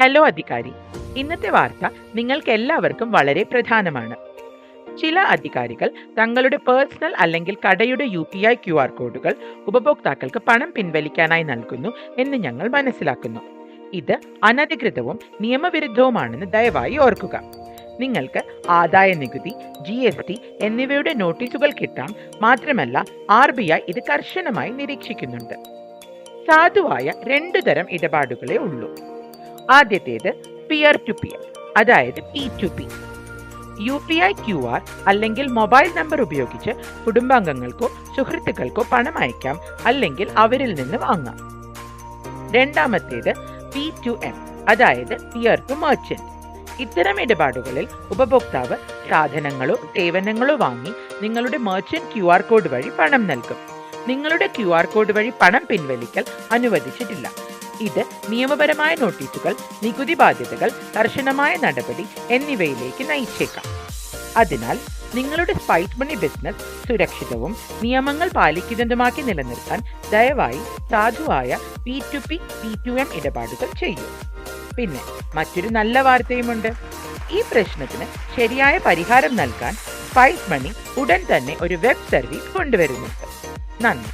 Hello അധികാരി, ഇന്നത്തെ വാർത്ത നിങ്ങൾക്ക് എല്ലാവർക്കും വളരെ പ്രധാനമാണ്. ചില അധികാരികൾ തങ്ങളുടെ പേഴ്സണൽ അല്ലെങ്കിൽ കടയുടെ UPI QR കോഡുകൾ ഉപഭോക്താക്കൾക്ക് പണം പിൻവലിക്കാനായി നൽകുന്നു എന്ന് ഞങ്ങൾ മനസ്സിലാക്കുന്നു. ഇത് അനധികൃതവും നിയമവിരുദ്ധവുമാണെന്ന് ദയവായി ഓർക്കുക. നിങ്ങൾക്ക് ആദായ നികുതി, GST എന്നിവയുടെ നോട്ടീസുകൾ കിട്ടാം. മാത്രമല്ല RBI ഇത് കർശനമായി നിരീക്ഷിക്കുന്നുണ്ട്. സാധുവായ 2 തരം ഇടപാടുകളേ ഉള്ളൂ. ആദ്യത്തേത് പിയർ ടു പിയർ, അതായത് P2P. UPI QR അല്ലെങ്കിൽ മൊബൈൽ നമ്പർ ഉപയോഗിച്ച് കുടുംബാംഗങ്ങൾക്കോ സുഹൃത്തുക്കൾക്കോ പണം അയക്കാം അല്ലെങ്കിൽ അവരിൽ നിന്ന് വാങ്ങാം. രണ്ടാമത്തേത് P2M, അതായത് പിയർ ടു മെർച്ചന്റ്. ഇത്തരം ഇടപാടുകളിൽ ഉപഭോക്താവ് സാധനങ്ങളോ സേവനങ്ങളോ വാങ്ങി നിങ്ങളുടെ മെർച്ചന്റ് QR കോഡ് വഴി പണം നൽകും. നിങ്ങളുടെ QR കോഡ് വഴി പണം പിൻവലിക്കൽ അനുവദിച്ചിട്ടില്ല. ഇത് നിയമപരമായ നോട്ടീസുകൾ, നികുതി ബാധ്യതകൾ, കർശനമായ നടപടി എന്നിവയിലേക്ക് നയിച്ചേക്കാം. അതിനാൽ നിങ്ങളുടെ സ്പൈസ് മണി ബിസിനസ് സുരക്ഷിതവും നിയമങ്ങൾ പാലിക്കുന്നതുമാക്കി നിലനിർത്താൻ ദയവായി സാധുവായ P2P, P2M ഇടപാടുകൾ ചെയ്യൂ. പിന്നെ മറ്റൊരു നല്ല വാർത്തയുമുണ്ട്. ഈ പ്രശ്നത്തിന് ശരിയായ പരിഹാരം നൽകാൻ സ്പൈസ് മണി ഉടൻ തന്നെ ഒരു വെബ് സർവീസ് കൊണ്ടുവരുന്നുണ്ട്. നന്ദി.